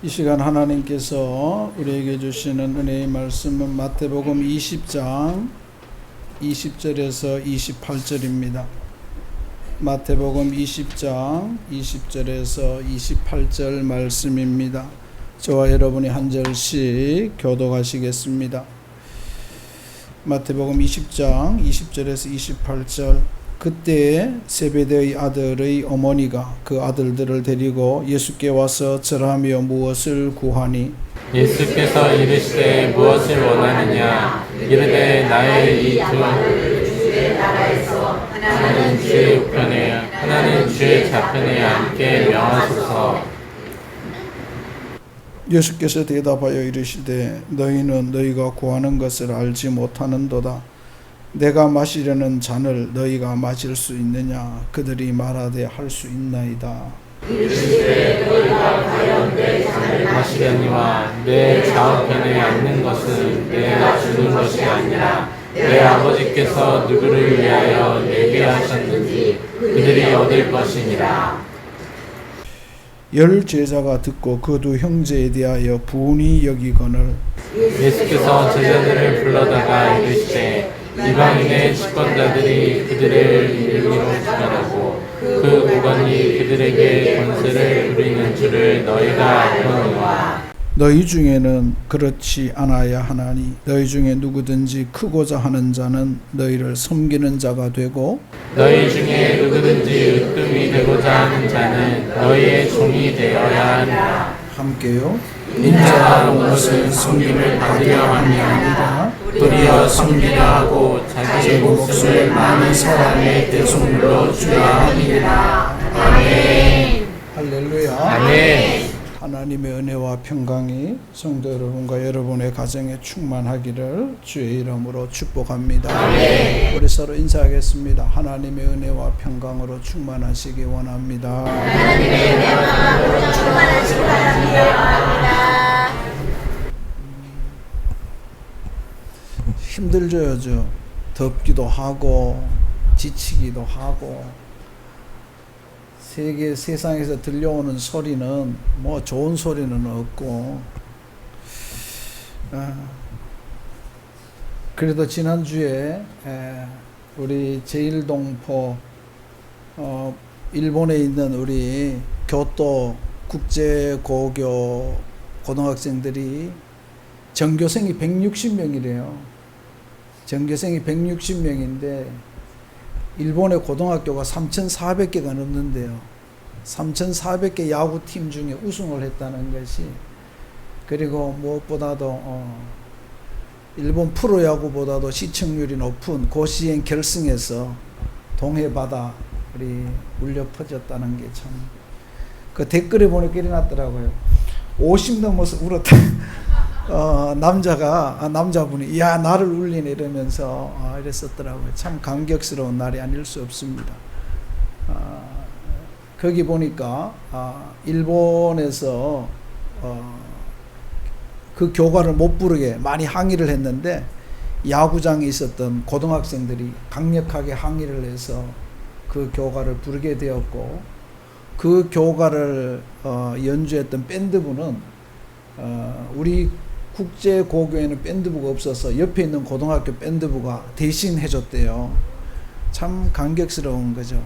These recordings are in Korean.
이 시간 하나님께서 우리에게 주시는 은혜의 말씀은 마태복음 20장 20절에서 28절입니다. 마태복음 20장 20절에서 28절 말씀입니다. 저와 여러분이 한 절씩 교독하시겠습니다. 마태복음 20장 20절에서 28절. 그때 세베대의 아들의 어머니가 그 아들들을 데리고 예수께 와서 절하며 무엇을 구하니 예수께서 이르시되 무엇을 원하느냐 이르되 나의 이 두 아들을 주의 나라에서 하나는 주의 우편에 하나는 주의 좌편에 앉게 명하소서. 예수께서 대답하여 이르시되 너희는 너희가 구하는 것을 알지 못하는도다. 내가 마시려는 잔을 너희가 마실 수 있느냐? 그들이 말하되 할 수 있나이다. 이르시되 너희가 과연 내 잔을 마시려니와 내 좌우편에 앉는 것은 내가 주는 것이 아니라 내 아버지께서 누구를 위하여 내게 하셨는지 그들이 얻을 것이니라. 열 제자가 듣고 그 두 형제에 대하여 분이 여기거늘 예수께서 제자들을 불러다가 이르시되 이방인의 집권자들이 그들을 이름으로 주관하고 그 고관이 그들에게 권세를 부리는 줄을 너희가 알거니와 너희 중에는 그렇지 않아야 하나니 너희 중에 누구든지 크고자 하는 자는 너희를 섬기는 자가 되고 너희 중에 누구든지 으뜸이 되고자 하는 자는 너희의 종이 되어야 하리라. 함께요. 인자가 온 것은 섬김을 받으려 함이 아니라 도리어 섬기려 하고 자기의 목숨을 많은 사람의 대속물로 주려 함이니라. 아멘. 할렐루야. 아멘. 하나님의 은혜와 평강이 성도 여러분과 여러분의 가정에 충만하기를 주의 이름으로 축복합니다. 아멘. 우리 서로 인사하겠습니다. 하나님의 은혜와 평강으로 충만하시기 원합니다. 하나님의 은혜와 평강으로 충만하시기 원합니다. 힘들죠. 덥기도 하고 지치기도 하고 세상에서 들려오는 소리는 뭐 좋은 소리는 없고 그래도 지난주에 우리 제1동포 일본에 있는 우리 교토 국제고교 고등학생들이 전교생이 160명이래요. 전교생이 160명인데 일본의 고등학교가 3,400개가 넘는데요. 3,400개 야구팀 중에 우승을 했다는 것이, 그리고 무엇보다도 일본 프로야구보다도 시청률이 높은 고시행 결승에서 동해바다 우리 울려 퍼졌다는 게 참, 그 댓글에 보니까 이래 났더라고요. 50 넘어서 울었다. 남자분이 야 나를 울리네 이러면서 이랬었더라고요. 참 감격스러운 날이 아닐 수 없습니다. 거기 보니까 일본에서 그 교과를 못 부르게 많이 항의를 했는데 야구장에 있었던 고등학생들이 강력하게 항의를 해서 그 교과를 부르게 되었고, 그 교과를 연주했던 밴드부는 우리 국제고교에는 밴드부가 없어서 옆에 있는 고등학교 밴드부가 대신 해줬대요. 참 감격스러운 거죠.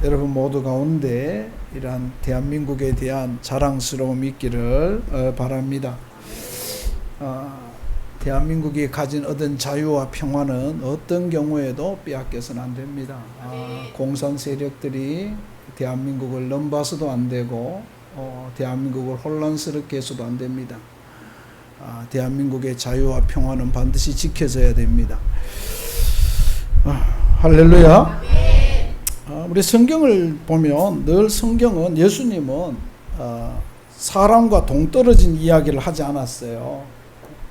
여러분 모두 가운데 이러한 대한민국에 대한 자랑스러움이 있기를 바랍니다. 대한민국이 가진 얻은 자유와 평화는 어떤 경우에도 빼앗겨서는 안 됩니다. 공산 세력들이 대한민국을 넘봐서도 안 되고 대한민국을 혼란스럽게 해서도 안 됩니다. 대한민국의 자유와 평화는 반드시 지켜져야 됩니다. 할렐루야. 우리 성경을 보면 늘 성경은, 예수님은 사람과 동떨어진 이야기를 하지 않았어요.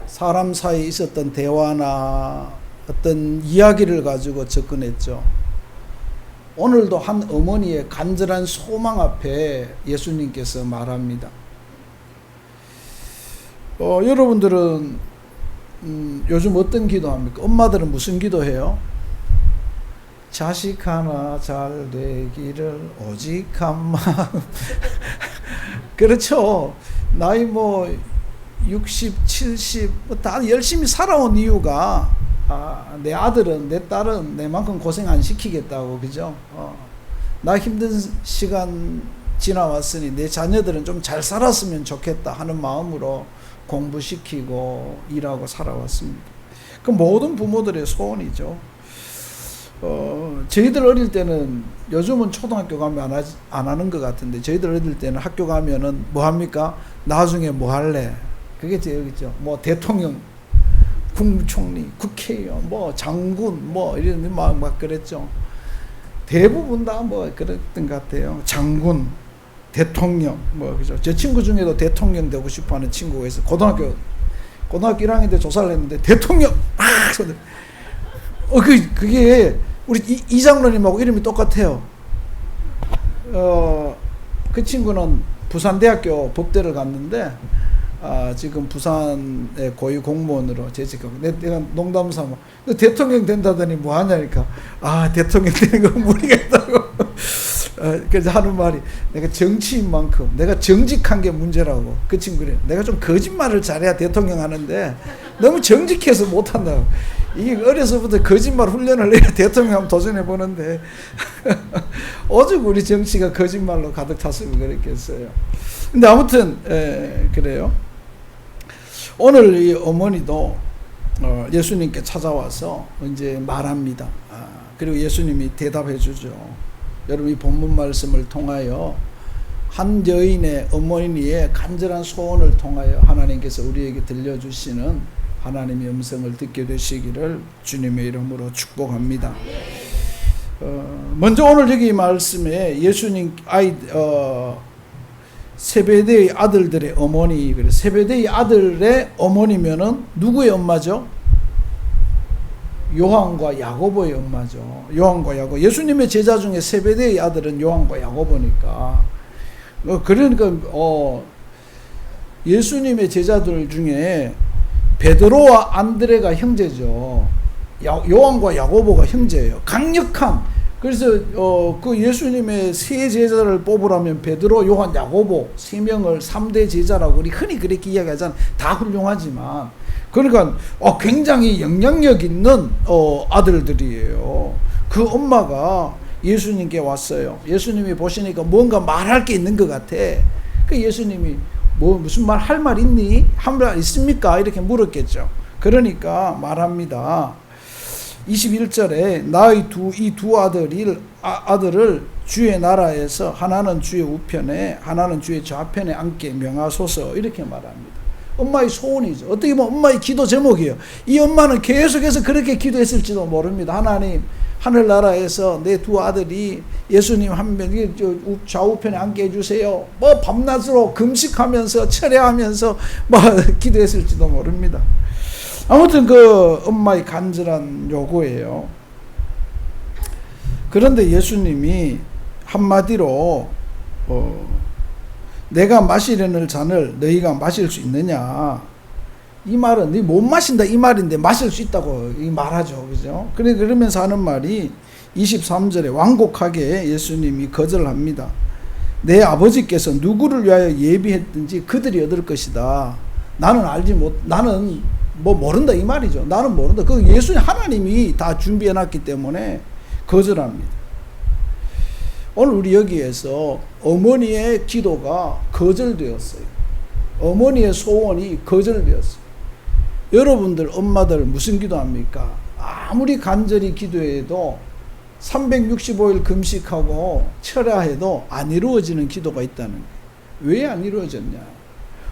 사람 사이에 있었던 대화나 어떤 이야기를 가지고 접근했죠. 오늘도 한 어머니의 간절한 소망 앞에 예수님께서 말합니다. 여러분들은 요즘 어떤 기도합니까? 엄마들은 무슨 기도해요? 자식 하나 잘 되기를 오직 한 마음 그렇죠. 나이 60, 70, 다 열심히 살아온 이유가, 내 아들은, 내 딸은 내만큼 고생 안 시키겠다고, 그죠? 나 힘든 시간 지나왔으니 내 자녀들은 좀 잘 살았으면 좋겠다 하는 마음으로 공부시키고 일하고 살아왔습니다. 그 모든 부모들의 소원이죠. 저희들 어릴 때는, 요즘은 초등학교 가면 안 하는 것 같은데, 저희들 어릴 때는 학교 가면은 뭐 합니까? 나중에 뭐 할래? 그게 제일이죠. 대통령, 국무총리, 국회의원, 장군, 이런 막 그랬죠. 대부분 다 그랬던 것 같아요. 장군, 대통령, 그죠. 제 친구 중에도 대통령 되고 싶어 하는 친구가 있어요. 고등학교 1학년 때 조사를 했는데, 대통령! 그게, 우리 이장로님하고 이름이 똑같아요. 그 친구는 부산대학교 법대를 갔는데, 지금 부산의 고위 공무원으로 재직하고, 내가 농담 삼아 대통령 된다더니 뭐 하냐니까, 대통령 되는 건 무리가 있다고. 그래서 하는 말이, 내가 정치인 만큼 내가 정직한 게 문제라고. 그 친구래. 내가 좀 거짓말을 잘해야 대통령 하는데 너무 정직해서 못한다고. 이게 어려서부터 거짓말 훈련을 해야 대통령 한번 도전해 보는데 오죽 우리 정치가 거짓말로 가득 찼으면 그랬겠어요. 근데 아무튼 그래요. 오늘 이 어머니도 예수님께 찾아와서 이제 말합니다. 그리고 예수님이 대답해 주죠. 여러분, 이 본문 말씀을 통하여 한 여인의 어머니의 간절한 소원을 통하여 하나님께서 우리에게 들려주시는 하나님의 음성을 듣게 되시기를 주님의 이름으로 축복합니다. 먼저 오늘 여기 말씀에 예수님 세베대의 아들들의 어머니, 세베대의 아들의 어머니면은 누구의 엄마죠? 요한과 야고보의 엄마죠. 요한과 야고보. 예수님의 제자 중에 세베대의 아들은 요한과 야고보니까. 그러니까 예수님의 제자들 중에 베드로와 안드레가 형제죠. 요한과 야고보가 형제예요. 강력한. 그래서 그 예수님의 세 제자를 뽑으라면 베드로, 요한, 야고보 세 명을 3대 제자라고 우리 흔히 그렇게 이야기하잖아요. 다 훌륭하지만, 그러니까 굉장히 영향력 있는 아들들이에요. 그 엄마가 예수님께 왔어요. 예수님이 보시니까 뭔가 말할 게 있는 것 같아. 그 예수님이 무슨 말 할 말 있니? 한 말 있습니까? 이렇게 물었겠죠. 그러니까 말합니다. 21절에 나의 이 두 아들을 주의 나라에서 하나는 주의 우편에 하나는 주의 좌편에 앉게 명하소서, 이렇게 말합니다. 엄마의 소원이죠. 어떻게 보면 엄마의 기도 제목이에요. 이 엄마는 계속해서 그렇게 기도했을지도 모릅니다. 하나님, 하늘나라에서 내 두 아들이 예수님 한 명 좌우편에 앉게 해주세요. 밤낮으로 금식하면서 철야하면서 기도했을지도 모릅니다. 아무튼 그 엄마의 간절한 요구예요. 그런데 예수님이 한마디로 내가 마시려는 잔을 너희가 마실 수 있느냐, 이 말은 네 못 마신다 이 말인데 마실 수 있다고 이 말하죠. 그죠? 그러면서 하는 말이 23절에 완곡하게 예수님이 거절합니다. 내 아버지께서 누구를 위하여 예비했든지 그들이 얻을 것이다. 나는 모른다 이 말이죠. 나는 모른다. 그 예수님 하나님이 다 준비해 놨기 때문에 거절합니다. 오늘 우리 여기에서 어머니의 기도가 거절되었어요. 어머니의 소원이 거절되었어요. 여러분들 엄마들 무슨 기도합니까? 아무리 간절히 기도해도 365일 금식하고 철야해도 안 이루어지는 기도가 있다는 거예요. 왜 안 이루어졌냐?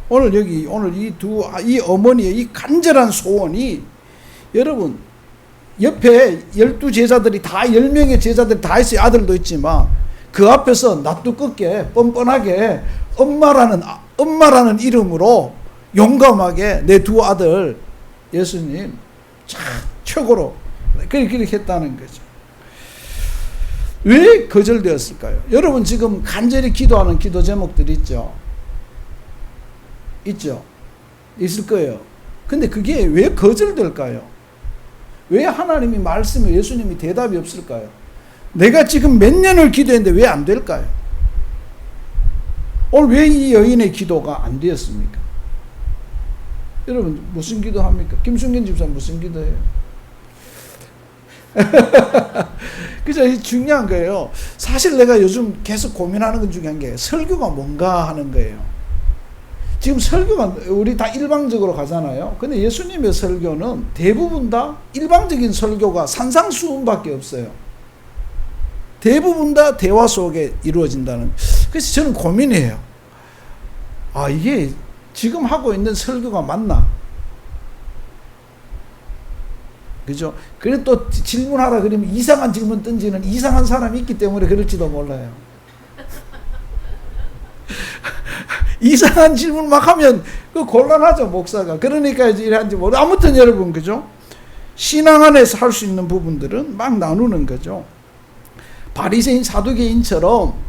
오늘 이 어머니의 이 간절한 소원이, 여러분 옆에 12제자들이 다 10명의 제자들이 다 있어요. 아들도 있지만 그 앞에서 낯두껍게 뻔뻔하게 엄마라는 이름으로 용감하게 내 두 아들 예수님 최고로 그렇게 했다는 거죠. 왜 거절되었을까요? 여러분 지금 간절히 기도하는 기도 제목들 있죠? 있을 거예요. 근데 그게 왜 거절될까요? 왜 하나님이 말씀에 예수님이 대답이 없을까요? 내가 지금 몇 년을 기도했는데 왜 안 될까요? 오늘 왜 이 여인의 기도가 안 되었습니까? 여러분 무슨 기도합니까? 김순경 집사 무슨 기도해요? 그죠? 중요한 거예요. 사실 내가 요즘 계속 고민하는 것 중에 한 게 설교가 뭔가 하는 거예요. 지금 설교가 우리 다 일방적으로 가잖아요. 근데 예수님의 설교는 대부분 다 일방적인 설교가 산상수훈밖에 없어요. 대부분 다 대화 속에 이루어진다는. 그래서 저는 고민해요. 아, 이게 지금 하고 있는 설교가 맞나? 그죠? 그래 또 질문하라 그러면 이상한 질문 던지는 이상한 사람이 있기 때문에 그럴지도 몰라요. 이상한 질문 막 하면 그 곤란하죠, 목사가. 그러니까 이제 이런지 모르. 아무튼 여러분, 그죠? 신앙 안에서 할 수 있는 부분들은 막 나누는 거죠. 바리새인 사두개인처럼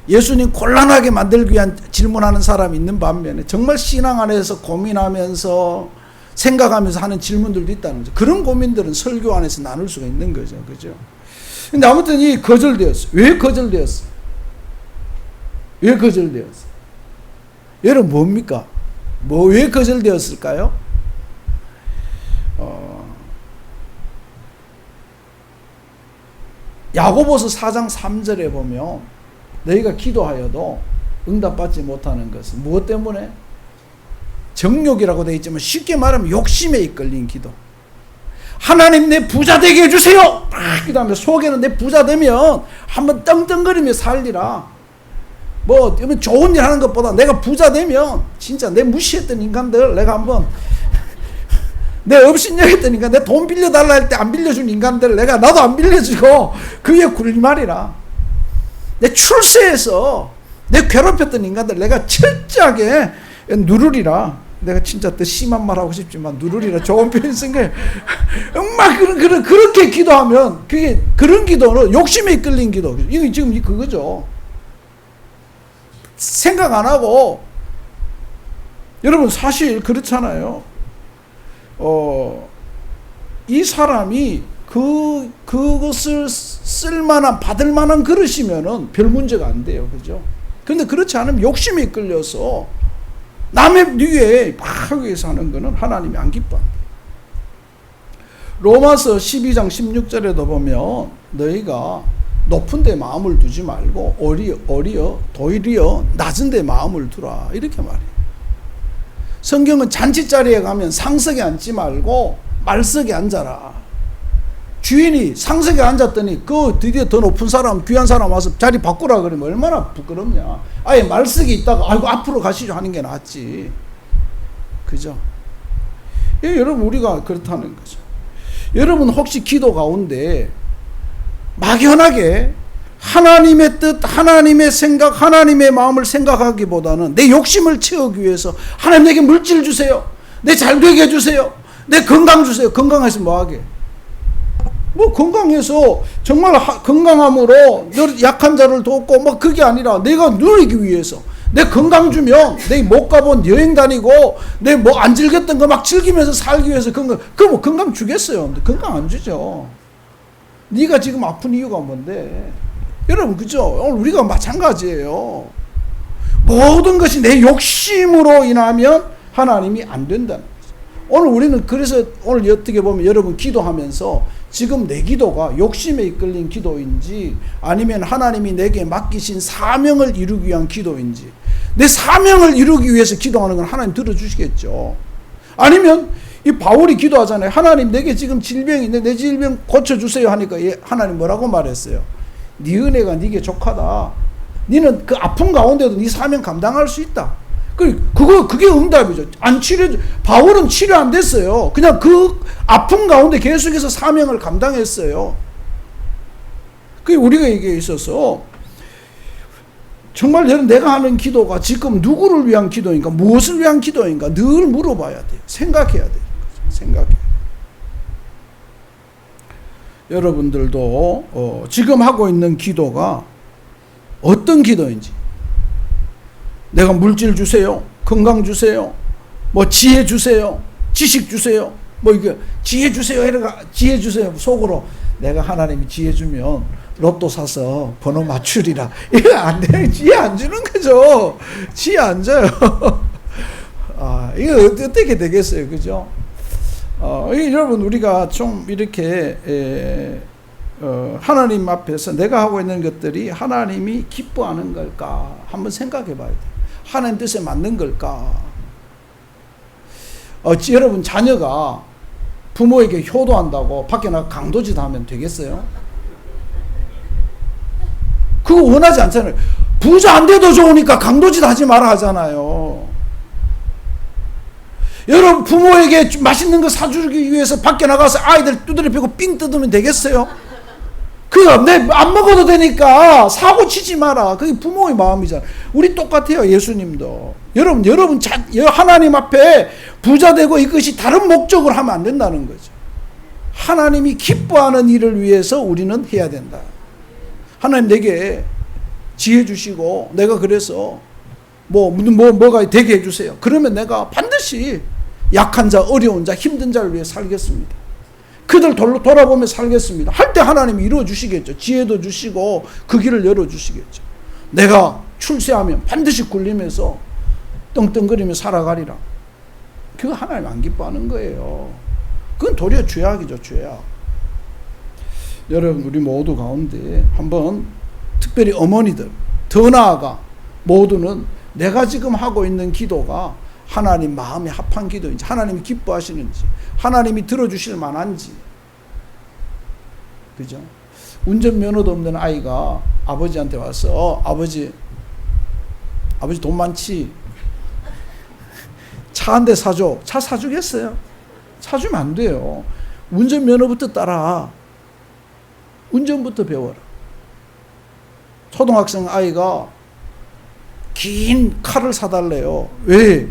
예수님 곤란하게 만들기 위한 질문하는 사람이 있는 반면에 정말 신앙 안에서 고민하면서 생각하면서 하는 질문들도 있다는 거죠. 그런 고민들은 설교 안에서 나눌 수가 있는 거죠. 그죠? 근데 아무튼 이 거절되었어요. 왜 거절되었어요? 왜 거절되었어요? 여러분 뭡니까? 왜 거절되었을까요? 야고보서 4장 3절에 보면 너희가 기도하여도 응답받지 못하는 것은 무엇 때문에? 정욕이라고 되어 있지만 쉽게 말하면 욕심에 이끌린 기도. 하나님 내 부자 되게 해주세요. 그 다음에 속에는 내 부자 되면 한번 떵떵거리며 살리라. 뭐 좋은 일 하는 것보다 내가 부자 되면 진짜 내 무시했던 인간들 내가 한번 내 업신여했던 인간, 내 돈 빌려달라 할 때 안 빌려준 인간들 내가 나도 안 빌려주고 그게 굴말이라. 내 출세해서 내 괴롭혔던 인간들 내가 철저하게 누르리라. 내가 진짜 더 심한 말 하고 싶지만 누르리라 좋은 표현 쓴 거예요. 막 그렇게 기도하면 그게 그런 기도는 욕심에 이끌린 기도. 이거 지금 그거죠. 생각 안 하고 여러분 사실 그렇잖아요. 이 사람이 그것을 쓸만한 받을 만한 그릇이면은 별 문제가 안 돼요. 그죠? 그런데 그렇지 않으면 욕심에 이끌려서 남의 뒤에 막 하기 위해서 하는 것은 하나님이 안 기뻐합니다. 로마서 12장 16절에도 보면 너희가 높은 데 마음을 두지 말고 도리어 낮은 데 마음을 두라 이렇게 말해요. 성경은 잔치자리에 가면 상석에 앉지 말고 말석에 앉아라. 주인이 상석에 앉았더니 그 드디어 더 높은 사람 귀한 사람 와서 자리 바꾸라 그러면 얼마나 부끄럽냐. 아예 말석에 있다가 아이고 앞으로 가시죠 하는 게 낫지. 그죠? 여러분 우리가 그렇다는 거죠. 여러분 혹시 기도 가운데 막연하게 하나님의 뜻, 하나님의 생각, 하나님의 마음을 생각하기보다는 내 욕심을 채우기 위해서 하나님 내게 물질 주세요. 내 잘 되게 해주세요. 내 건강 주세요. 건강해서 뭐하게? 뭐 건강해서 정말 건강함으로 약한 자를 돕고 뭐 그게 아니라 내가 누리기 위해서 내 건강 주면 내 못 가본 여행 다니고 내 뭐 안 즐겼던 거 막 즐기면서 살기 위해서 건강, 그럼 뭐 건강 주겠어요? 건강 안 주죠. 네가 지금 아픈 이유가 뭔데? 여러분 그죠? 오늘 우리가 마찬가지예요. 모든 것이 내 욕심으로 인하면 하나님이 안 된다는 거죠. 오늘 우리는 그래서 오늘 어떻게 보면 여러분 기도하면서 지금 내 기도가 욕심에 이끌린 기도인지 아니면 하나님이 내게 맡기신 사명을 이루기 위한 기도인지, 내 사명을 이루기 위해서 기도하는 건 하나님 들어주시겠죠. 아니면 이 바울이 기도하잖아요. 하나님 내게 지금 질병이 있는데 내 질병 고쳐주세요 하니까 하나님 뭐라고 말했어요? 네 은혜가 네게 족하다. 너는 그 아픔 가운데도 네 사명 감당할 수 있다. 그게 응답이죠. 안 바울은 치료 안 됐어요. 그냥 그 아픔 가운데 계속해서 사명을 감당했어요. 그게 우리가 이게 있어서 정말 내가 하는 기도가 지금 누구를 위한 기도인가, 무엇을 위한 기도인가 늘 물어봐야 돼요. 생각해야 돼요. 생각해야 돼요. 여러분들도 지금 하고 있는 기도가 어떤 기도인지, 내가 물질 주세요, 건강 주세요, 뭐 지혜 주세요, 지식 주세요, 뭐 이게 지혜 주세요, 지혜 주세요 속으로 내가 하나님이 지혜 주면 로또 사서 번호 맞추리라. 이거 안 돼. 지혜 안 주는 거죠. 지혜 안 줘요. 이거 어떻게 되겠어요. 그죠? 여러분, 우리가 좀 이렇게, 하나님 앞에서 내가 하고 있는 것들이 하나님이 기뻐하는 걸까? 한번 생각해 봐야 돼. 하나님 뜻에 맞는 걸까? 여러분, 자녀가 부모에게 효도한다고 밖에 나가 강도짓 하면 되겠어요? 그거 원하지 않잖아요. 부자 안 돼도 좋으니까 강도짓 하지 마라 하잖아요. 여러분, 부모에게 맛있는 거 사주기 위해서 밖에 나가서 아이들 두드려 패고 삥 뜯으면 되겠어요? 안 먹어도 되니까 사고 치지 마라. 그게 부모의 마음이잖아요. 우리 똑같아요. 예수님도. 여러분, 하나님 앞에 부자 되고 이것이 다른 목적으로 하면 안 된다는 거죠. 하나님이 기뻐하는 일을 위해서 우리는 해야 된다. 하나님 내게 지혜 주시고, 내가 그래서 뭐가 되게 해주세요. 그러면 내가 반드시 약한 자, 어려운 자, 힘든 자를 위해 살겠습니다. 그들 돌아보며 살겠습니다. 할 때 하나님이 이루어 주시겠죠. 지혜도 주시고 그 길을 열어 주시겠죠. 내가 출세하면 반드시 굴리면서 떵떵거리며 살아가리라. 그거 하나님 안 기뻐하는 거예요. 그건 도리어 죄악이죠. 죄악. 여러분, 우리 모두 가운데 한번 특별히 어머니들, 더 나아가 모두는 내가 지금 하고 있는 기도가 하나님 마음에 합한 기도인지, 하나님이 기뻐하시는지, 하나님이 들어주실 만한지. 그죠? 운전면허도 없는 아이가 아버지한테 와서 아버지 돈 많지? 차 한 대 사줘. 차 사주겠어요? 사주면 안 돼요. 운전면허부터 따라. 운전부터 배워라. 초등학생 아이가 긴 칼을 사달래요. 왜?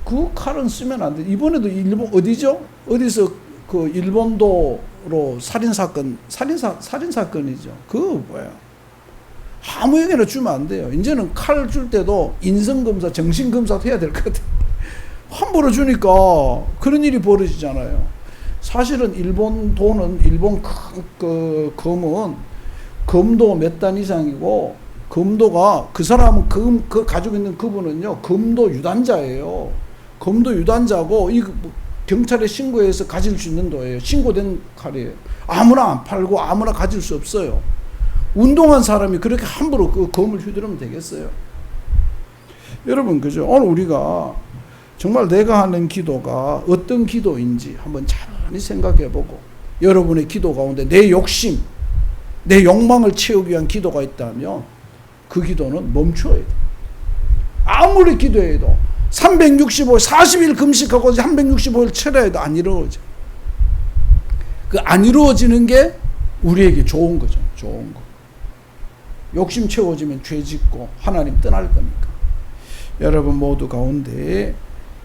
그 칼은 쓰면 안 돼. 이번에도 일본 어디죠? 어디서 그 일본도로 살인사건이죠. 그거 뭐야? 아무에게나 주면 안 돼요. 이제는 칼 줄 때도 인성검사, 정신검사도 해야 될 것 같아요. 함부로 주니까 그런 일이 벌어지잖아요. 사실은 일본 돈은, 일본 검은 검도 몇 단 이상이고, 검도가, 그 사람은 그 가지고 있는 그분은요, 검도 유단자예요. 검도 유단자고, 경찰에 신고해서 가질 수 있는 도예요. 신고된 칼이에요. 아무나 안 팔고 아무나 가질 수 없어요. 운동한 사람이 그렇게 함부로 그 검을 휘두르면 되겠어요? 여러분, 그죠? 오늘 우리가 정말 내가 하는 기도가 어떤 기도인지 한번 잘 생각해보고, 여러분의 기도 가운데 내 욕심, 내 욕망을 채우기 위한 기도가 있다면 그 기도는 멈춰야 돼. 아무리 기도해도 365일 40일 금식하고 365일 철야해도 안 이루어져. 그 안 이루어지는 게 우리에게 좋은 거죠. 좋은 거. 욕심 채워지면 죄 짓고 하나님 떠날 거니까. 여러분 모두 가운데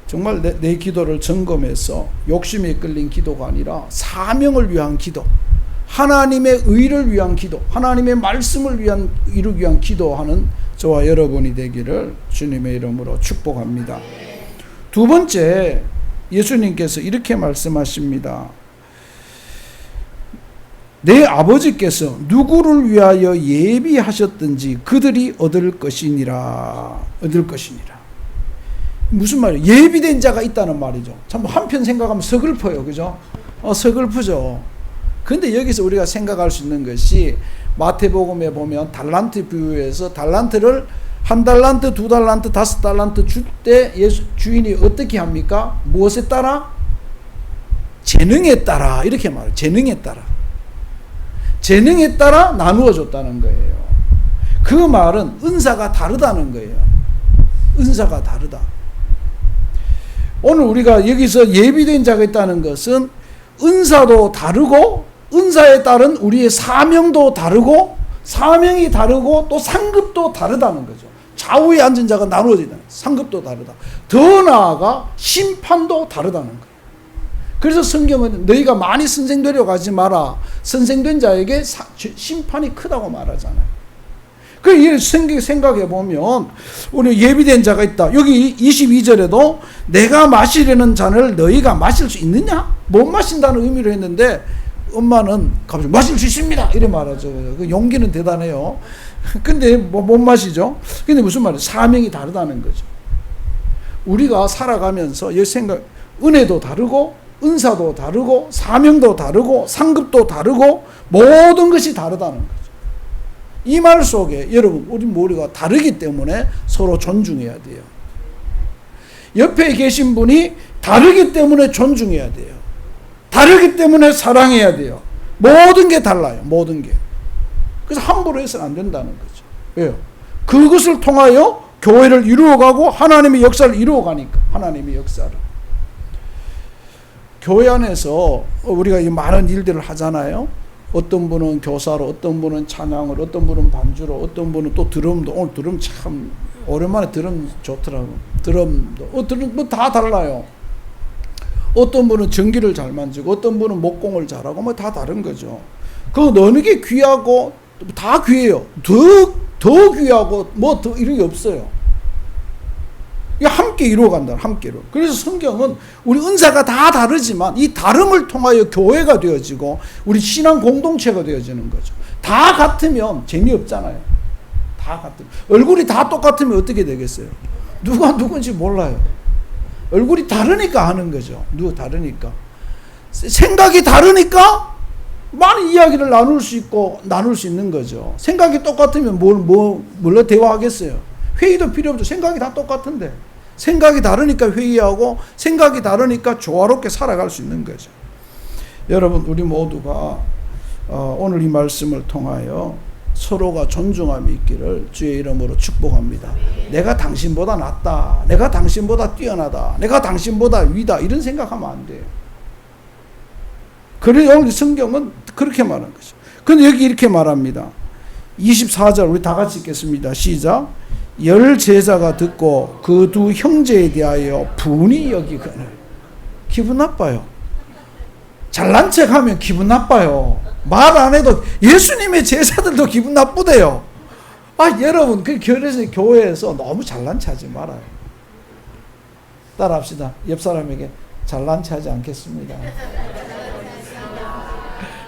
정말 내 기도를 점검해서 욕심에 끌린 기도가 아니라 사명을 위한 기도, 하나님의 의를 위한 기도, 하나님의 말씀을 이루기 위한 기도하는 저와 여러분이 되기를 주님의 이름으로 축복합니다. 두 번째, 예수님께서 이렇게 말씀하십니다. 내 아버지께서 누구를 위하여 예비하셨든지 그들이 얻을 것이니라. 얻을 것이니라. 무슨 말이에요? 예비된 자가 있다는 말이죠. 참 한편 생각하면 서글퍼요. 그죠? 서글프죠. 근데 여기서 우리가 생각할 수 있는 것이 마태복음에 보면 달란트 비유에서 달란트를 1달란트, 2달란트, 5달란트 줄 때 주인이 어떻게 합니까? 무엇에 따라? 재능에 따라. 이렇게 말해요. 재능에 따라. 재능에 따라 나누어 줬다는 거예요. 그 말은 은사가 다르다는 거예요. 은사가 다르다. 오늘 우리가 여기서 예비된 자가 있다는 것은 은사도 다르고, 은사에 따른 우리의 사명도 다르고, 사명이 다르고 또 상급도 다르다는 거죠. 좌우에 앉은 자가 나누어진다. 상급도 다르다. 더 나아가 심판도 다르다는 거예요. 그래서 성경은 너희가 많이 선생되려고 하지 마라. 선생된 자에게 심판이 크다고 말하잖아요. 그 생각해 보면 우리 예비된 자가 있다. 여기 22절에도 내가 마시려는 잔을 너희가 마실 수 있느냐? 못 마신다는 의미로 했는데 엄마는 갑자기 마실 수 있습니다 이래 말하죠. 그 용기는 대단해요. 근데 못 마시죠. 근데 무슨 말이에요? 사명이 다르다는 거죠. 우리가 살아가면서 이 생각, 은혜도 다르고 은사도 다르고 사명도 다르고 상급도 다르고 모든 것이 다르다는 거죠. 이 말 속에 여러분 우리가 다르기 때문에 서로 존중해야 돼요. 옆에 계신 분이 다르기 때문에 존중해야 돼요. 다르기 때문에 사랑해야 돼요. 모든 게 달라요. 모든 게. 그래서 함부로 해서는 안 된다는 거죠. 왜요? 그것을 통하여 교회를 이루어가고 하나님의 역사를 이루어가니까. 하나님의 역사를. 교회 안에서 우리가 이 많은 일들을 하잖아요. 어떤 분은 교사로, 어떤 분은 찬양으로, 어떤 분은 반주로, 어떤 분은 또 드럼도. 오늘 드럼 참 오랜만에 드럼 좋더라고. 드럼도 드럼 뭐 다 달라요. 어떤 분은 전기를 잘 만지고, 어떤 분은 목공을 잘하고, 뭐 다 다른 거죠. 그 어느 게 귀하고 다 귀해요. 더 귀하고 뭐 더 이런 게 없어요. 이게 함께 이루어간다. 함께로. 그래서 성경은 우리 은사가 다 다르지만 이 다름을 통하여 교회가 되어지고 우리 신앙 공동체가 되어지는 거죠. 다 같으면 재미없잖아요. 다 같으면. 얼굴이 다 똑같으면 어떻게 되겠어요? 누가 누군지 몰라요. 얼굴이 다르니까 하는 거죠. 누가 다르니까. 생각이 다르니까 많은 이야기를 나눌 수 있고 나눌 수 있는 거죠. 생각이 똑같으면 뭘로 대화하겠어요? 회의도 필요 없죠. 생각이 다 똑같은데. 생각이 다르니까 회의하고 생각이 다르니까 조화롭게 살아갈 수 있는 거죠. 여러분 우리 모두가 오늘 이 말씀을 통하여 서로가 존중함이 있기를 주의 이름으로 축복합니다. 내가 당신보다 낫다. 내가 당신보다 뛰어나다. 내가 당신보다 위다. 이런 생각하면 안 돼요. 그래서 오늘 성경은 그렇게 말한 거죠. 근데 여기 이렇게 말합니다. 24절 우리 다 같이 읽겠습니다. 시작. 열 제자가 듣고 그 두 형제에 대하여 분이 여기거늘. 기분 나빠요. 잘난 척하면 기분 나빠요. 말 안 해도 예수님의 제자들도 기분 나쁘대요. 여러분 그래서 교회에서 너무 잘난 척하지 말아요. 따라합시다. 옆 사람에게 잘난 척하지 않겠습니다.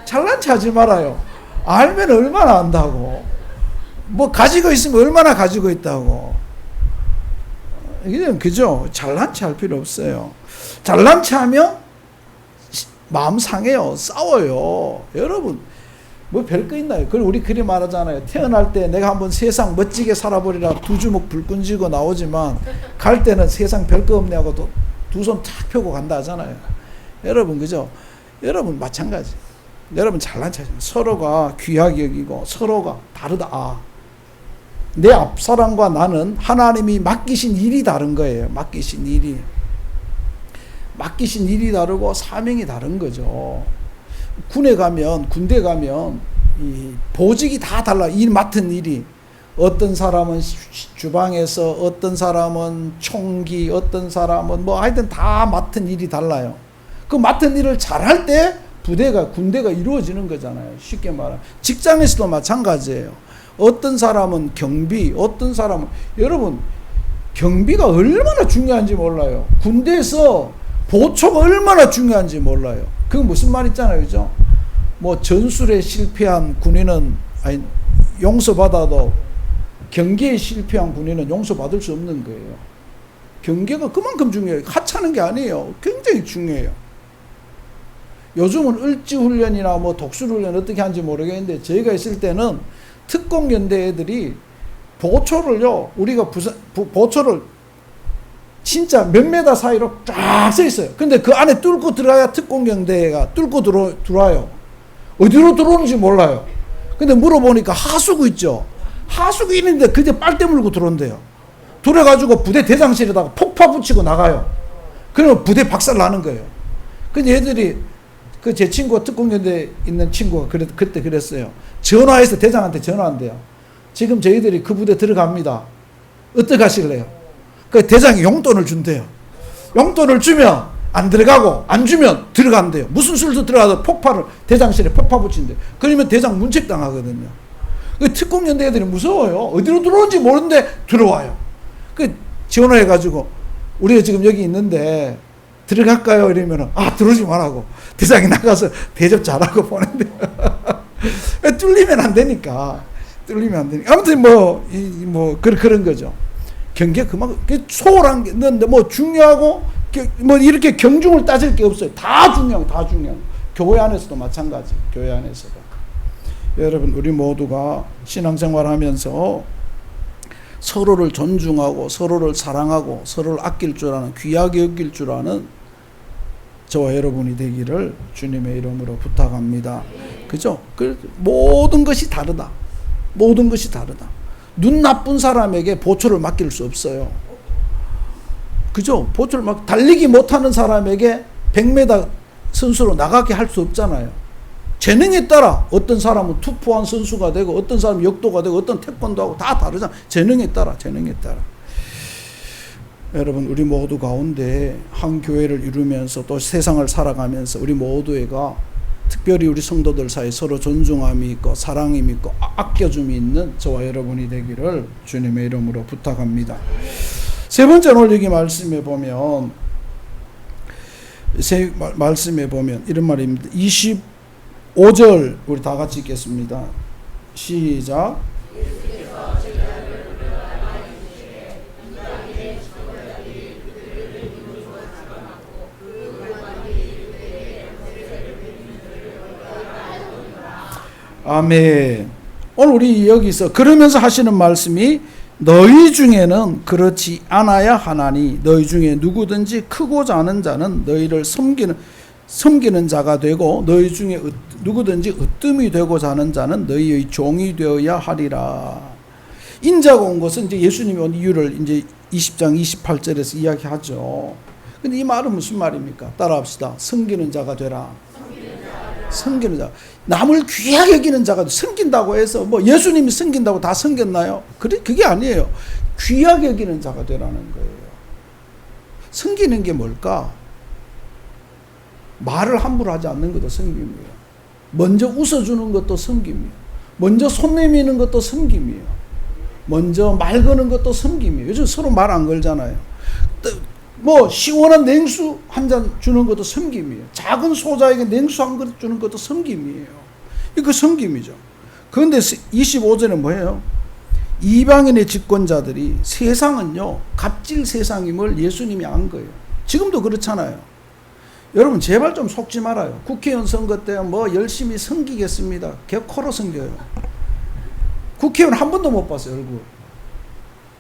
잘난 척하지 말아요. 알면 얼마나 안다고. 뭐 가지고 있으면 얼마나 가지고 있다고. 그죠? 잘난 척할 필요 없어요. 잘난 척하면 마음 상해요. 싸워요. 여러분 뭐 별거 있나요? 그럼 우리 그리 말하잖아요. 태어날 때 내가 한번 세상 멋지게 살아버리라 두 주먹 불끈 쥐고 나오지만 갈 때는 세상 별거 없네 하고 두 손 탁 펴고 간다 하잖아요. 여러분 그죠? 여러분 마찬가지. 여러분 잘난 척 서로가 귀하게 여기고 서로가 다르다. 내 앞사람과 나는 하나님이 맡기신 일이 다른 거예요. 맡기신 일이 다르고 사명이 다른 거죠. 군대 가면 이 보직이 다 달라. 일 맡은 일이. 어떤 사람은 주방에서, 어떤 사람은 총기, 어떤 사람은 뭐 하여튼 다 맡은 일이 달라요. 그 맡은 일을 잘할 때 군대가 이루어지는 거잖아요. 쉽게 말하면. 직장에서도 마찬가지예요. 어떤 사람은 경비, 어떤 사람은 여러분 경비가 얼마나 중요한지 몰라요. 군대에서 보초가 얼마나 중요한지 몰라요. 그건 무슨 말 있잖아요. 그죠? 뭐 전술에 실패한 군인은 용서받아도 경계에 실패한 군인은 용서받을 수 없는 거예요. 경계가 그만큼 중요해요. 하찮은 게 아니에요. 굉장히 중요해요. 요즘은 을지훈련이나 뭐 독수훈련 어떻게 하는지 모르겠는데 저희가 있을 때는 특공연대 애들이 보초를요, 우리가 보초를 진짜 몇 메다 사이로 쫙 서 있어요. 근데 그 안에 뚫고 들어가야 특공연대가 뚫고 들어와요. 어디로 들어오는지 몰라요. 근데 물어보니까 하수구 있죠. 하수구 있는데 그때 빨대 물고 들어온대요. 들어가지고 부대 대장실에다가 폭파 붙이고 나가요. 그러면 부대 박살 나는 거예요. 근데 애들이 제 친구가 특공연대 있는 친구가 그때 그랬어요. 전화해서 대장한테 전화한대요. 지금 저희들이 그 부대 들어갑니다. 어떻게 하실래요? 그 대장이 용돈을 준대요. 용돈을 주면 안 들어가고 안 주면 들어간대요. 무슨 술도 들어가도 폭파를 대장실에 폭파 붙인대요. 그러면 대장 문책당하거든요. 그 특공연대 애들이 무서워요. 어디로 들어오는지 모르는데 들어와요. 그 전화해가지고 우리가 지금 여기 있는데 들어갈까요? 이러면 들어오지 말라고 대장이 나가서 대접 잘하고 보낸대. 뚫리면 안 되니까. 아무튼 그런 거죠. 경계 그만큼 소홀한 게 있는데 중요하고 이렇게 경중을 따질 게 없어요. 다 중요한. 교회 안에서도 마찬가지. 교회 안에서도. 여러분, 우리 모두가 신앙생활하면서 서로를 존중하고 서로를 사랑하고 서로를 아낄 줄 아는, 귀하게 여길 줄 아는 저와 여러분이 되기를 주님의 이름으로 부탁합니다. 그죠? 모든 것이 다르다. 눈 나쁜 사람에게 보초를 맡길 수 없어요. 그죠? 달리기 못하는 사람에게 100m 선수로 나가게 할 수 없잖아요. 재능에 따라 어떤 사람은 투포한 선수가 되고 어떤 사람은 역도가 되고 어떤 태권도하고 다 다르잖아. 재능에 따라. 여러분, 우리 모두 가운데 한 교회를 이루면서 또 세상을 살아가면서 우리 모두가 특별히 우리 성도들 사이 서로 존중함이 있고 사랑이 있고 아껴줌이 있는 저와 여러분이 되기를 주님의 이름으로 부탁합니다. 세 번째 논리기 말씀에 보면 이런 말입니다. 25절 우리 다 같이 읽겠습니다. 시작. 아멘. 오늘 우리 여기서 그러면서 하시는 말씀이 너희 중에는 그렇지 않아야 하나니 너희 중에 누구든지 크고 작은 자는 너희를 섬기는 자가 되고 너희 중에 누구든지 으뜸이 되고자 하는 자는 너희의 종이 되어야 하리라. 인자가 온 것은 이제 예수님이 온 이유를 이제 20장 28절에서 이야기하죠. 근데 이 말은 무슨 말입니까? 따라합시다. 섬기는 자가 되라. 섬기는 자. 남을 귀하게 여기는 자가 섬긴다고 해서 예수님이 섬긴다고 다 섬겼나요? 그게 아니에요. 귀하게 여기는 자가 되라는 거예요. 섬기는 게 뭘까? 말을 함부로 하지 않는 것도 섬김이에요. 먼저 웃어주는 것도 섬김이에요. 먼저 손 내미는 것도 섬김이에요. 먼저 말 거는 것도 섬김이에요. 요즘 서로 말 안 걸잖아요. 시원한 냉수 한 잔 주는 것도 섬김이에요. 작은 소자에게 냉수 한 그릇 주는 것도 섬김이에요. 이거 섬김이죠. 그런데 25절에 뭐예요? 이방인의 집권자들이 세상은요, 갑질 세상임을 예수님이 안 거예요. 지금도 그렇잖아요. 여러분, 제발 좀 속지 말아요. 국회의원 선거 때 열심히 섬기겠습니다. 개코로 섬겨요. 국회의원 한 번도 못 봤어요, 얼굴.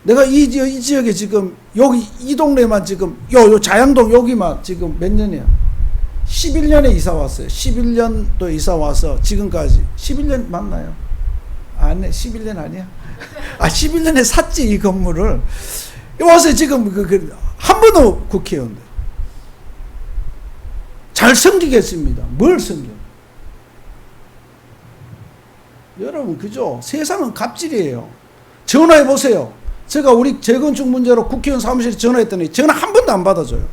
내가 이 지역에 지금 여기 이 동네만 지금 요 자양동 여기만 지금 몇 년이야? 11년에 이사 왔어요. 11년도 이사 와서 지금까지 11년 맞나요? 아니, 11년 아니야? 11년에 샀지 이 건물을. 와서 지금 한 번도 국회의원 잘 섬기겠습니다. 뭘 섬겨? 여러분, 그죠? 세상은 갑질이에요. 전화해 보세요. 제가 우리 재건축 문제로 국회의원 사무실에 전화했더니 전화 한 번도 안 받아줘요.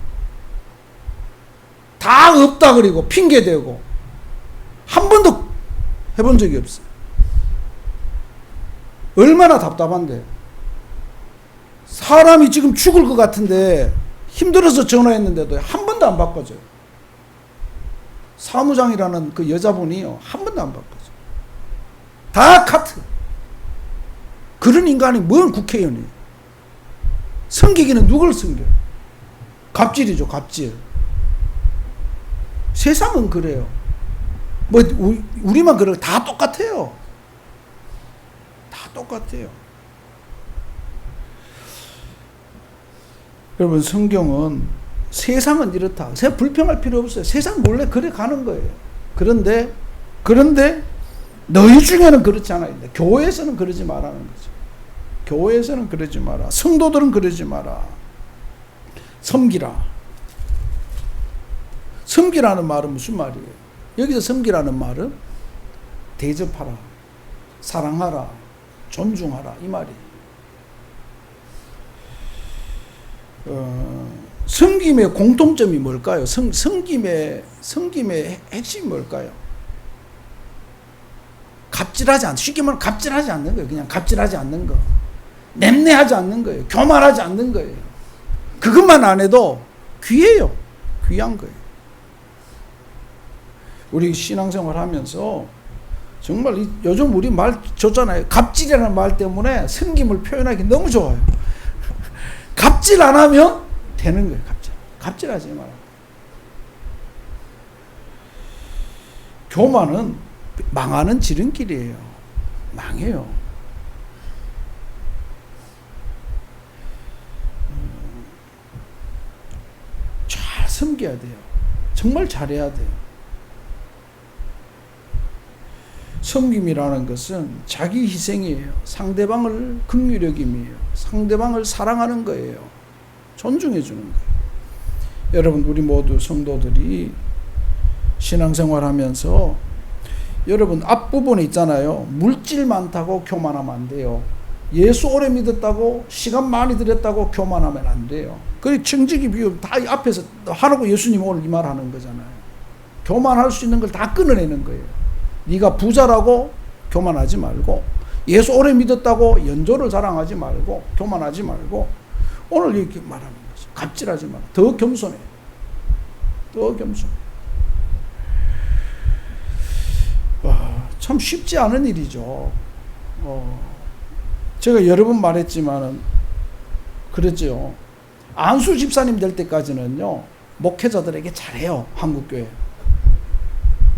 다 없다 그리고 핑계대고 한 번도 해본 적이 없어요. 얼마나 답답한데. 사람이 지금 죽을 것 같은데 힘들어서 전화했는데도 한 번도 안 바꿔줘요. 사무장이라는 그 여자분이요, 한 번도 안 바꿔줘요. 다 카트. 그런 인간이 뭔 국회의원이에요? 섬기기는 누굴 섬겨요? 갑질이죠, 갑질. 세상은 그래요. 우리만 그래요. 다 똑같아요. 다 똑같아요. 여러분, 성경은 세상은 이렇다. 불평할 필요 없어요. 세상 몰래 그래 가는 거예요. 그런데 너희 중에는 그렇지 않아요. 교회에서는 그러지 말라는 거죠. 교회에서는 그러지 마라. 성도들은 그러지 마라. 섬기라. 섬기라는 말은 무슨 말이에요? 여기서 섬기라는 말은 대접하라, 사랑하라, 존중하라 이 말이에요. 섬김의 공통점이 뭘까요? 섬김의 핵심이 뭘까요? 갑질하지 않는, 쉽게 말하면 갑질하지 않는 거예요. 그냥 갑질하지 않는 거. 냄내하지 않는 거예요. 교만하지 않는 거예요. 그것만 안 해도 귀해요. 귀한 거예요. 우리 신앙생활 하면서 정말 요즘 우리 말 좋잖아요. 갑질이라는 말 때문에 섬김을 표현하기 너무 좋아요. 갑질 안 하면 되는 거예요. 갑질하지 마라. 교만은 망하는 지름길이에요. 망해요. 잘 섬겨야 돼요. 정말 잘해야 돼요. 섬김이라는 것은 자기 희생이에요. 상대방을 긍휼히 여김이에요. 상대방을 사랑하는 거예요. 존중해 주는 거예요. 여러분, 우리 모두 성도들이 신앙생활 하면서 여러분 앞부분에 있잖아요. 물질 많다고 교만하면 안 돼요. 예수 오래 믿었다고 시간 많이 들였다고 교만하면 안 돼요. 그 청지기 비유 다 앞에서 하라고 예수님 오늘 이 말 하는 거잖아요. 교만할 수 있는 걸 다 끊어내는 거예요. 네가 부자라고 교만하지 말고, 예수 오래 믿었다고 연조를 자랑하지 말고, 교만하지 말고, 오늘 이렇게 말하는 거죠. 갑질하지 마라. 더 겸손해. 더 겸손해. 참 쉽지 않은 일이죠. 제가 여러 번 말했지만은 그랬죠. 안수 집사님 될 때까지는요, 목회자들에게 잘해요. 한국교회.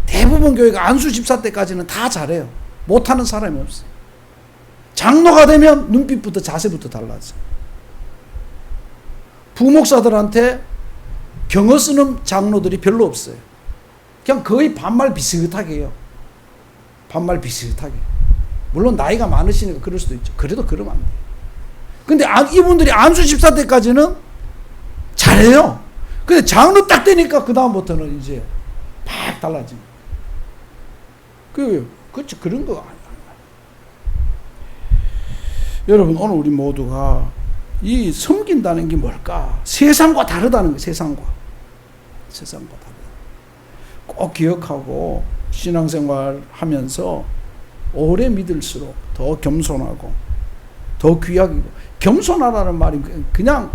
대부분 교회가 안수 집사 때까지는 다 잘해요. 못하는 사람이 없어요. 장로가 되면 눈빛부터 자세부터 달라져요. 부목사들한테 경어 쓰는 장로들이 별로 없어요. 그냥 거의 반말 비슷하게 해요. 반말 비슷하게. 물론 나이가 많으시니까 그럴 수도 있죠. 그래도 그러면 안 돼요. 근데 이분들이 안수 집사 때까지는 잘해요. 근데 장로 딱 되니까 그 다음부터는 이제 팍 달라집니다. 그렇죠. 그런 거 아니에요. 여러분, 오늘 우리 모두가 이 섬긴다는 게 뭘까? 세상과 다르다는 거예요. 세상과 다르다. 꼭 기억하고 신앙생활 하면서 오래 믿을수록 더 겸손하고 더 귀하고, 겸손하다는 말이 그냥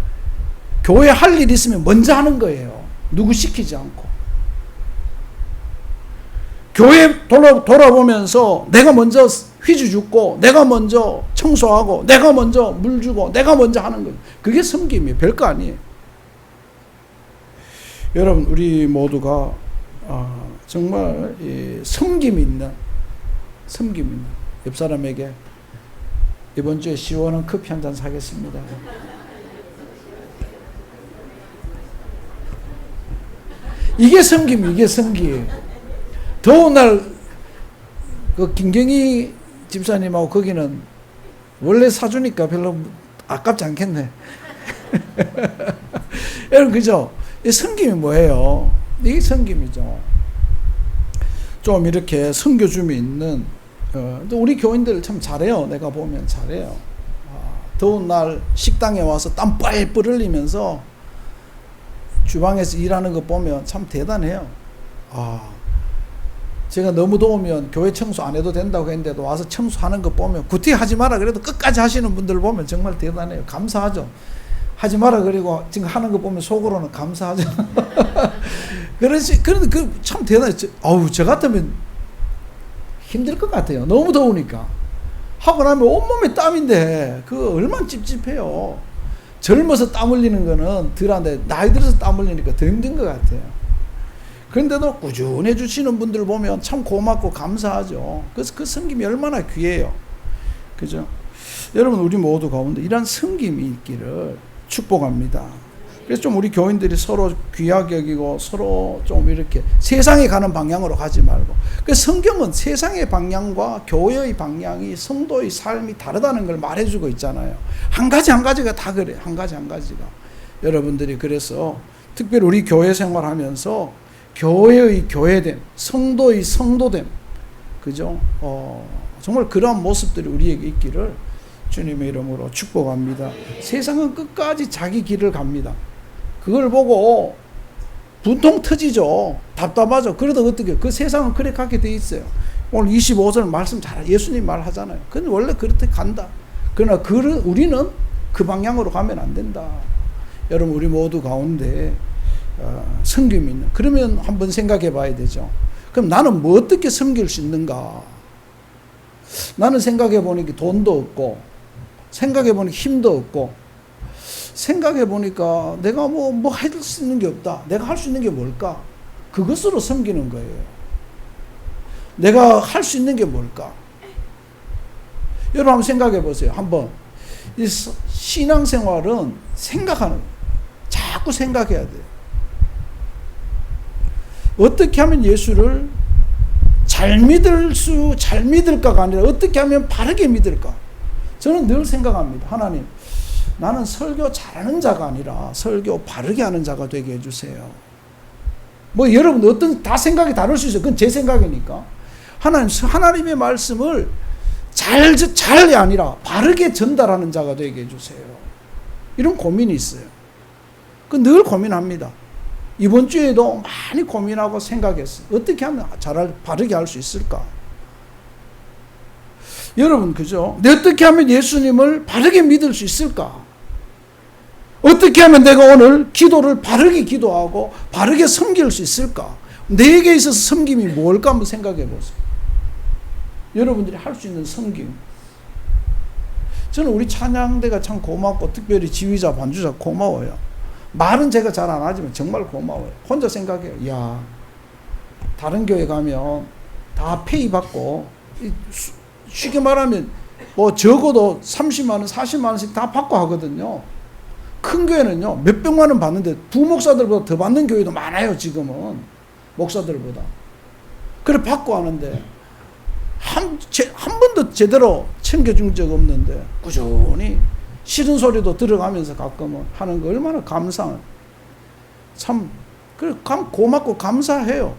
교회 할 일 있으면 먼저 하는 거예요. 누구 시키지 않고. 교회 돌아보면서 내가 먼저 휘주 줍고, 내가 먼저 청소하고, 내가 먼저 물 주고, 내가 먼저 하는 거예요. 그게 섬김이에요. 별거 아니에요. 여러분, 우리 모두가 정말 섬김 있는 옆 사람에게 이번 주에 시원한 커피 한 잔 사겠습니다. 이게 섬김이에요. 이게 섬김이에요. 더운 날, 그 김경희 집사님하고 거기는 원래 사주니까 별로 아깝지 않겠네. 여러분, 그죠? 이 섬김이 뭐예요? 이게 섬김이죠. 좀 이렇게 섬겨줌이 있는, 우리 교인들 참 잘해요. 내가 보면 잘해요. 더운 날 식당에 와서 땀 뻘뻘 흘리면서 주방에서 일하는 거 보면 참 대단해요. 제가 너무 더우면 교회 청소 안 해도 된다고 했는데도 와서 청소하는 거 보면, 구티 하지 마라 그래도 끝까지 하시는 분들 보면 정말 대단해요. 감사하죠. 하지 마라 그리고 지금 하는 거 보면 속으로는 감사하죠. 그런데 참 대단해요. 저 같으면 힘들 것 같아요. 너무 더우니까. 하고 나면 온몸에 땀인데 그거 얼마나 찝찝해요. 젊어서 땀 흘리는 거는 덜한데 나이 들어서 땀 흘리니까 더 힘든 것 같아요. 그런데도 꾸준해 주시는 분들 보면 참 고맙고 감사하죠. 그래서 그 섬김이 얼마나 귀해요. 그죠? 여러분, 우리 모두 가운데 이런 섬김이 있기를 축복합니다. 그래서 좀 우리 교인들이 서로 귀하게 여기고 서로 좀 이렇게 세상에 가는 방향으로 가지 말고, 그 성경은 세상의 방향과 교회의 방향이, 성도의 삶이 다르다는 걸 말해주고 있잖아요. 한 가지 한 가지가 다 그래. 한 가지 한 가지가. 여러분들이 그래서 특별히 우리 교회 생활하면서 교회의 교회됨, 성도의 성도됨, 그죠? 정말 그러한 모습들이 우리에게 있기를 주님의 이름으로 축복합니다. 세상은 끝까지 자기 길을 갑니다. 그걸 보고 분통 터지죠. 답답하죠. 그래도 어떻게, 그 세상은 그래 가게 돼 있어요. 오늘 25절 말씀 잘, 예수님 말하잖아요. 근데 원래 그렇게 간다. 그러나 우리는 그 방향으로 가면 안 된다. 여러분, 우리 모두 가운데 섬김이 있는. 그러면 한번 생각해 봐야 되죠. 그럼 나는 뭐 어떻게 섬길 수 있는가? 나는 생각해 보니까 돈도 없고, 생각해 보니까 힘도 없고, 생각해 보니까 내가 뭐 할 수 있는 게 없다. 내가 할 수 있는 게 뭘까? 그것으로 섬기는 거예요. 내가 할 수 있는 게 뭘까? 여러분 한번 생각해 보세요. 한번. 이 신앙생활은 생각하는 거예요. 자꾸 생각해야 돼요. 어떻게 하면 예수를 잘 믿을까가 아니라 어떻게 하면 바르게 믿을까? 저는 늘 생각합니다. 하나님, 나는 설교 잘하는 자가 아니라 설교 바르게 하는 자가 되게 해주세요. 뭐 여러분 다 생각이 다를 수 있어요. 그건 제 생각이니까. 하나님의 말씀을 잘이 아니라 바르게 전달하는 자가 되게 해주세요. 이런 고민이 있어요. 그 늘 고민합니다. 이번 주에도 많이 고민하고 생각했어요. 어떻게 하면 바르게 할 수 있을까? 여러분, 그죠? 어떻게 하면 예수님을 바르게 믿을 수 있을까? 어떻게 하면 내가 오늘 기도를 바르게 기도하고 바르게 섬길 수 있을까? 내게 있어서 섬김이 뭘까 한번 생각해 보세요. 여러분들이 할 수 있는 섬김. 저는 우리 찬양대가 참 고맙고 특별히 지휘자, 반주자 고마워요. 말은 제가 잘 안 하지만 정말 고마워요. 혼자 생각해요. 이야, 다른 교회 가면 다 페이 받고, 쉽게 말하면 뭐 적어도 30만 원, 40만 원씩 다 받고 하거든요. 큰 교회는요, 몇백만 원 받는데 부목사들보다 더 받는 교회도 많아요, 지금은. 목사들보다. 그래 받고 하는데 한 번도 제대로 챙겨준 적 없는데 꾸준히 싫은 소리도 들어가면서 가끔은 하는 거 얼마나 감사해요. 참, 그래, 고맙고 감사해요.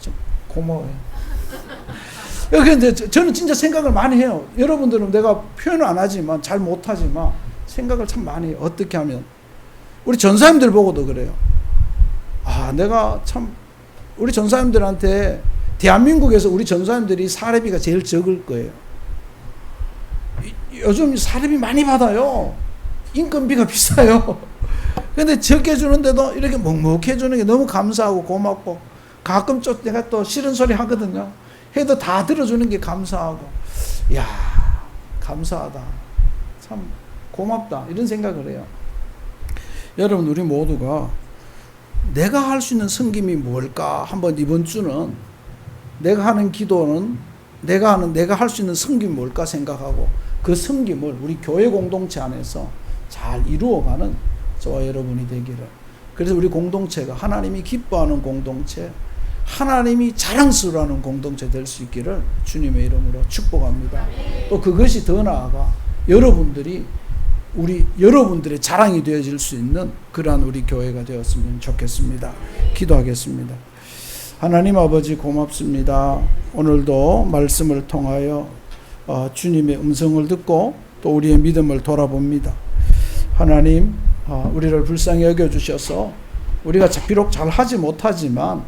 좀 고마워요. 그런데 저는 진짜 생각을 많이 해요. 여러분들은 내가 표현을 안 하지만, 잘 못하지만 생각을 참 많이 해요. 어떻게 하면. 우리 전사님들 보고도 그래요. 아, 내가 참, 우리 전사님들한테 대한민국에서 우리 전사님들이 사례비가 제일 적을 거예요. 요즘 사례비 많이 받아요. 인건비가 비싸요. 근데 적게 주는데도 이렇게 먹먹해 주는 게 너무 감사하고 고맙고, 가끔 좀 내가 또 싫은 소리 하거든요. 해도 다 들어주는 게 감사하고, 이야, 감사하다. 참 고맙다. 이런 생각을 해요. 여러분, 우리 모두가 내가 할 수 있는 섬김이 뭘까? 한번 이번 주는 내가 하는 기도는 내가 할 수 있는 섬김이 뭘까 생각하고, 그 섬김을 우리 교회 공동체 안에서 잘 이루어가는 저와 여러분이 되기를. 그래서 우리 공동체가 하나님이 기뻐하는 공동체, 하나님이 자랑스러워하는 공동체 될 수 있기를 주님의 이름으로 축복합니다. 또 그것이 더 나아가 여러분들의 자랑이 되어질 수 있는 그러한 우리 교회가 되었으면 좋겠습니다. 기도하겠습니다. 하나님 아버지 고맙습니다. 오늘도 말씀을 통하여 주님의 음성을 듣고 또 우리의 믿음을 돌아봅니다. 하나님, 우리를 불쌍히 여겨주셔서 우리가 비록 잘하지 못하지만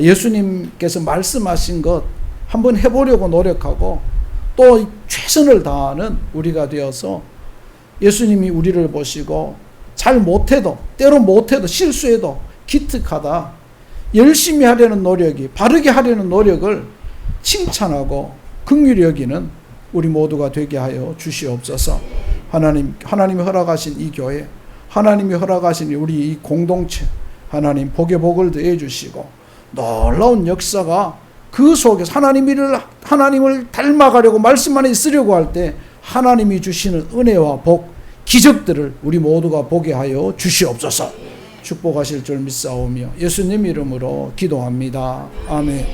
예수님께서 말씀하신 것 한번 해보려고 노력하고 또 최선을 다하는 우리가 되어서 예수님이 우리를 보시고 잘 못해도, 때로 못해도, 실수해도 기특하다, 열심히 하려는 노력이, 바르게 하려는 노력을 칭찬하고 긍휼히 여기는 우리 모두가 되게 하여 주시옵소서. 하나님이 허락하신 이 교회, 하나님이 허락하신 우리 이 공동체, 하나님 복에 복을 더해 주시고 놀라운 역사가 그 속에서 하나님을 닮아가려고 말씀 안에 있으려고 할 때 하나님이 주시는 은혜와 복, 기적들을 우리 모두가 보게 하여 주시옵소서. 축복하실 줄 믿사오며 예수님 이름으로 기도합니다. 아멘.